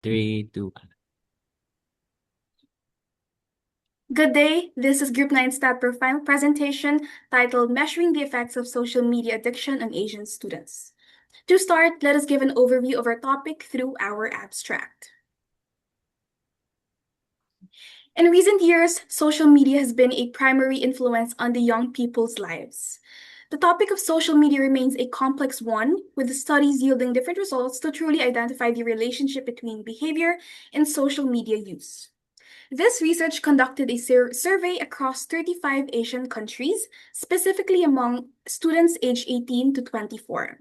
Three, two. Good day. This is Group 9 Stat Profile presentation titled Measuring the Effects of Social Media Addiction on Asian Students. To start, let us give an overview of our topic through our abstract. In recent years, social media has been a primary influence on the young people's lives. The topic of social media remains a complex one, with studies yielding different results to truly identify the relationship between behavior and social media use. This research conducted a survey across 35 Asian countries, specifically among students aged 18 to 24.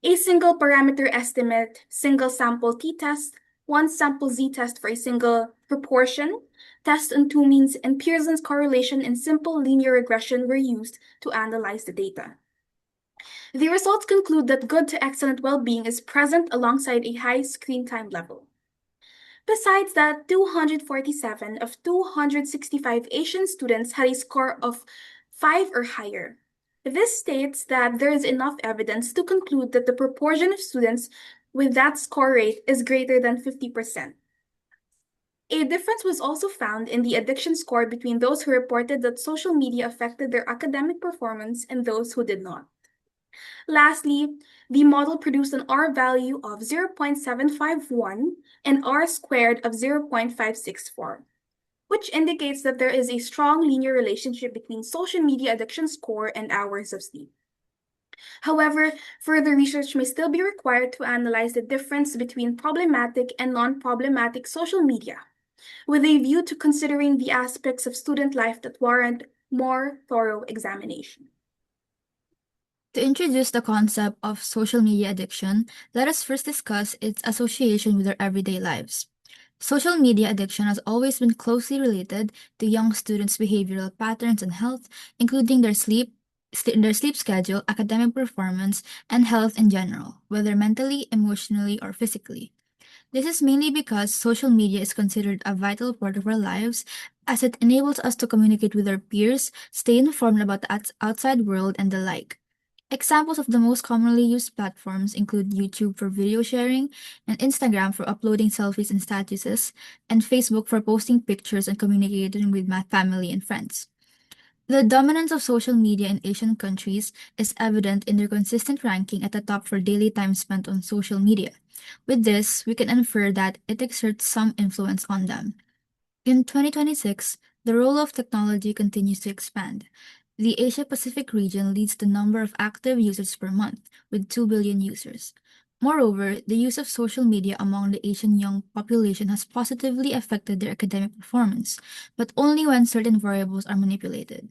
A single parameter estimate, single sample t-test, one sample z-test for a single proportion, test on two means, and Pearson's correlation and simple linear regression were used to analyze the data. The results conclude that good to excellent well-being is present alongside a high screen time level. Besides that, 247 of 265 Asian students had a score of 5 or higher. This states that there is enough evidence to conclude that the proportion of students with that score rate is greater than 50%. A difference was also found in the addiction score between those who reported that social media affected their academic performance and those who did not. Lastly, the model produced an R value of 0.751 and R squared of 0.564, which indicates that there is a strong linear relationship between social media addiction score and hours of sleep. However, further research may still be required to analyze the difference between problematic and non-problematic social media, with a view to considering the aspects of student life that warrant more thorough examination. To introduce the concept of social media addiction, let us first discuss its association with our everyday lives. Social media addiction has always been closely related to young students' behavioral patterns and health, including their sleep schedule, academic performance, and health in general, whether mentally, emotionally, or physically. This is mainly because social media is considered a vital part of our lives as it enables us to communicate with our peers, stay informed about the outside world, and the like. Examples of the most commonly used platforms include YouTube for video sharing, and Instagram for uploading selfies and statuses, and Facebook for posting pictures and communicating with my family and friends. The dominance of social media in Asian countries is evident in their consistent ranking at the top for daily time spent on social media. With this, we can infer that it exerts some influence on them. In 2026, the role of technology continues to expand. The Asia Pacific region leads the number of active users per month, with 2 billion users. Moreover, the use of social media among the Asian young population has positively affected their academic performance, but only when certain variables are manipulated,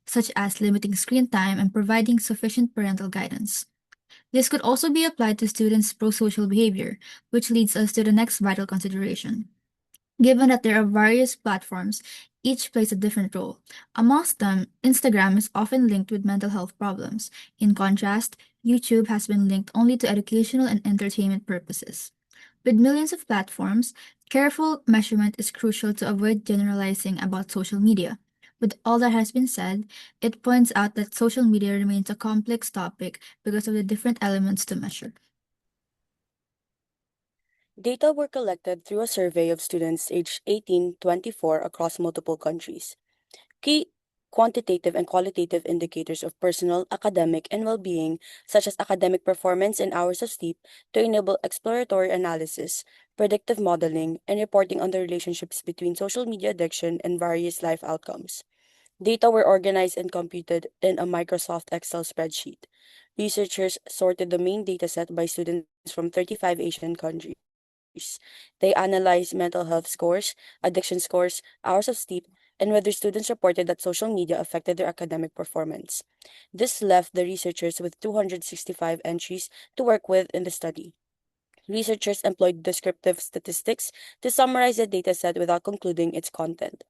such as limiting screen time and providing sufficient parental guidance. This could also be applied to students' pro-social behavior, which leads us to the next vital consideration. Given that there are various platforms, each plays a different role. Amongst them, Instagram is often linked with mental health problems. In contrast, YouTube has been linked only to educational and entertainment purposes. With millions of platforms, careful measurement is crucial to avoid generalizing about social media. With all that has been said, it points out that social media remains a complex topic because of the different elements to measure. Data were collected through a survey of students aged 18 to 24 across multiple countries. Key quantitative and qualitative indicators of personal, academic, and well being, such as academic performance and hours of sleep, to enable exploratory analysis, predictive modeling, and reporting on the relationships between social media addiction and various life outcomes. Data were organized and computed in a Microsoft Excel spreadsheet. Researchers sorted the main dataset by students from 35 Asian countries. They analyzed mental health scores, addiction scores, hours of sleep, and whether students reported that social media affected their academic performance. This left the researchers with 265 entries to work with in the study. Researchers employed descriptive statistics to summarize the dataset without concluding its content.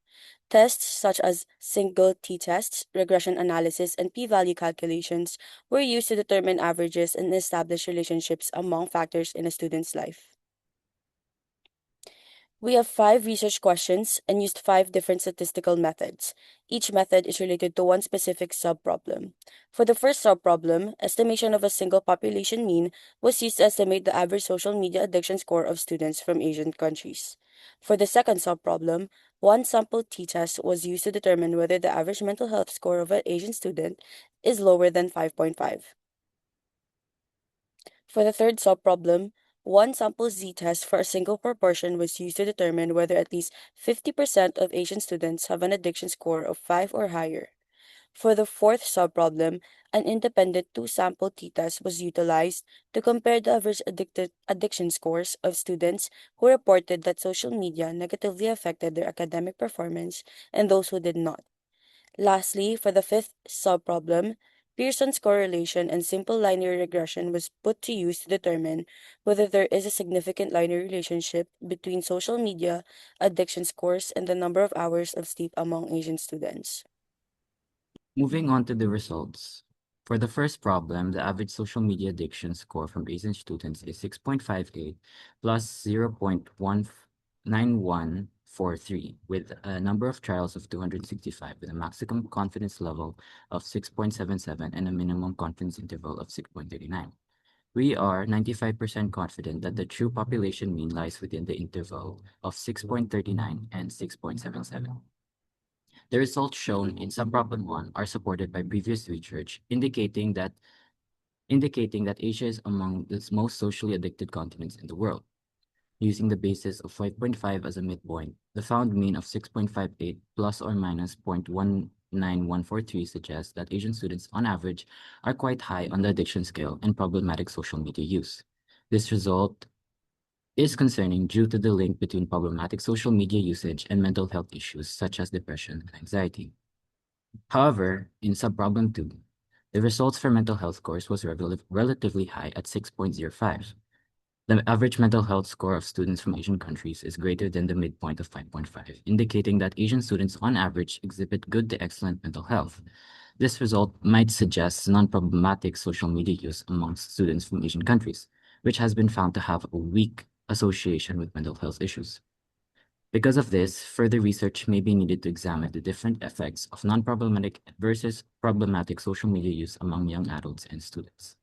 Tests such as single t-tests, regression analysis, and p-value calculations were used to determine averages and establish relationships among factors in a student's life. We have 5 research questions and used 5 different statistical methods. Each method is related to one specific subproblem. For the first subproblem, estimation of a single population mean was used to estimate the average social media addiction score of students from Asian countries. For the second subproblem, one sample t-test was used to determine whether the average mental health score of an Asian student is lower than 5.5. For the third subproblem, one sample z-test for a single proportion was used to determine whether at least 50% of Asian students have an addiction score of 5 or higher. For the fourth subproblem, an independent two-sample t-test was utilized to compare the average addiction scores of students who reported that social media negatively affected their academic performance and those who did not. Lastly, for the fifth subproblem, Pearson's correlation and simple linear regression was put to use to determine whether there is a significant linear relationship between social media addiction scores and the number of hours of sleep among Asian students. Moving on to the results. For the first problem, the average social media addiction score from Asian students is 6.58 plus 0.9143, with a number of trials of 265, with a maximum confidence level of 6.77 and a minimum confidence interval of 6.39. We are 95% confident that the true population mean lies within the interval of 6.39 and 6.77. The results shown in subproblem 1 are supported by previous research indicating that Asia is among the most socially addicted continents in the world. Using the basis of 5.5 as a midpoint, the found mean of 6.58 plus or minus 0.19143 suggests that Asian students on average are quite high on the addiction scale and problematic social media use. This result is concerning due to the link between problematic social media usage and mental health issues such as depression and anxiety. However, in subproblem 2, the results for mental health scores was relatively high at 6.05. The average mental health score of students from Asian countries is greater than the midpoint of 5.5, indicating that Asian students on average exhibit good to excellent mental health. This result might suggest non-problematic social media use amongst students from Asian countries, which has been found to have a weak association with mental health issues. Because of this, further research may be needed to examine the different effects of non-problematic versus problematic social media use among young adults and students.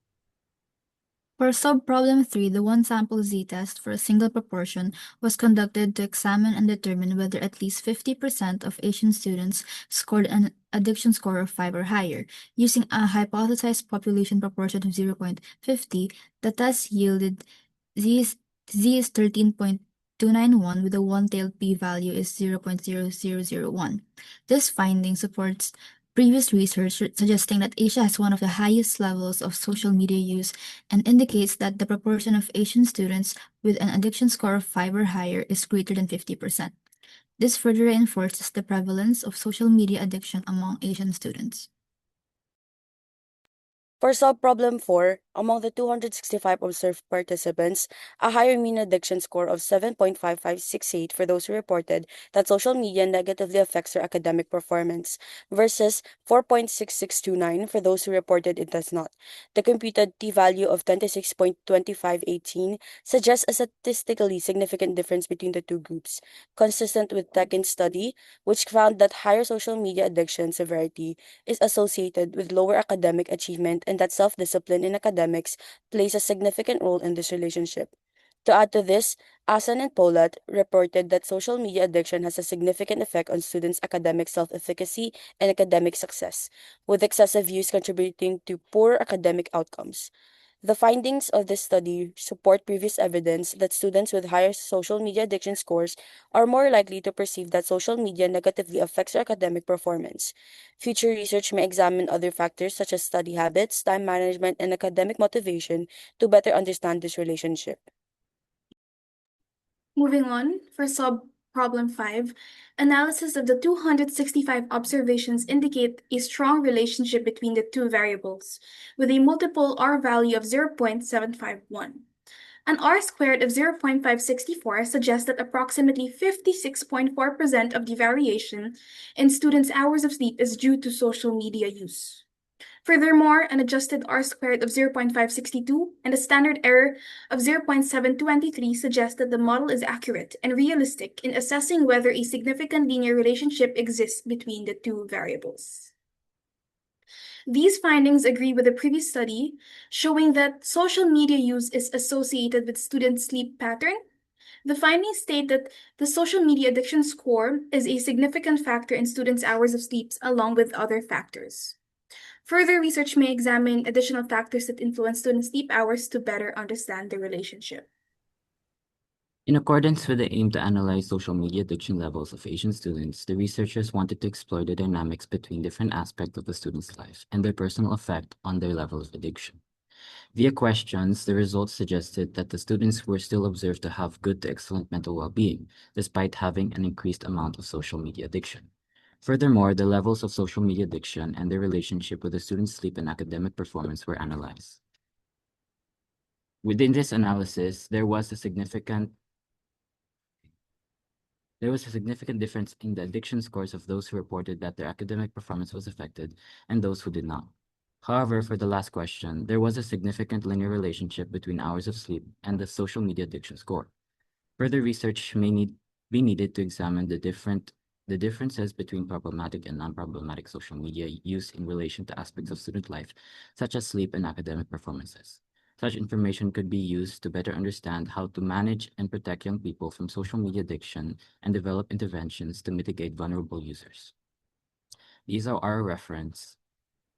For subproblem 3, the one sample z-test for a single proportion was conducted to examine and determine whether at least 50% of Asian students scored an addiction score of 5 or higher. Using a hypothesized population proportion of 0.50, the test yielded z is 13.291 with a one-tailed p-value is 0.0001. This finding supports previous research suggesting that Asia has one of the highest levels of social media use and indicates that the proportion of Asian students with an addiction score of 5 or higher is greater than 50%. This further reinforces the prevalence of social media addiction among Asian students. For subproblem 4, among the 265 observed participants, a higher mean addiction score of 7.5568 for those who reported that social media negatively affects their academic performance, versus 4.6629 for those who reported it does not. The computed t-value of 26.2518 suggests a statistically significant difference between the two groups, consistent with Tekin's study, which found that higher social media addiction severity is associated with lower academic achievement and that self-discipline in academics plays a significant role in this relationship. To add to this, Asan and Polat reported that social media addiction has a significant effect on students' academic self-efficacy and academic success, with excessive use contributing to poor academic outcomes. The findings of this study support previous evidence that students with higher social media addiction scores are more likely to perceive that social media negatively affects their academic performance. Future research may examine other factors such as study habits, time management, and academic motivation to better understand this relationship. Moving on, for subproblem 5, analysis of the 265 observations indicate a strong relationship between the two variables, with a multiple R value of 0.751. An R squared of 0.564 suggests that approximately 56.4% of the variation in students' hours of sleep is due to social media use. Furthermore, an adjusted R-squared of 0.562 and a standard error of 0.723 suggest that the model is accurate and realistic in assessing whether a significant linear relationship exists between the two variables. These findings agree with a previous study showing that social media use is associated with student sleep pattern. The findings state that the social media addiction score is a significant factor in students' hours of sleep along with other factors. Further research may examine additional factors that influence student sleep hours to better understand the relationship. In accordance with the aim to analyze social media addiction levels of Asian students, the researchers wanted to explore the dynamics between different aspects of the student's life and their personal effect on their level of addiction. Via questions, the results suggested that the students were still observed to have good to excellent mental well-being, despite having an increased amount of social media addiction. Furthermore, the levels of social media addiction and their relationship with the student's sleep and academic performance were analyzed. Within this analysis, there was a significant difference in the addiction scores of those who reported that their academic performance was affected and those who did not. However, for the last question, there was a significant linear relationship between hours of sleep and the social media addiction score. Further research may be needed to examine the differences between problematic and non-problematic social media use in relation to aspects of student life, such as sleep and academic performances. Such information could be used to better understand how to manage and protect young people from social media addiction and develop interventions to mitigate vulnerable users. These are our reference.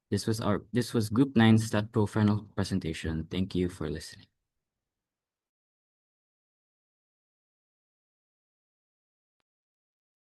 This was Group 9 Stat Pro final presentation. Thank you for listening.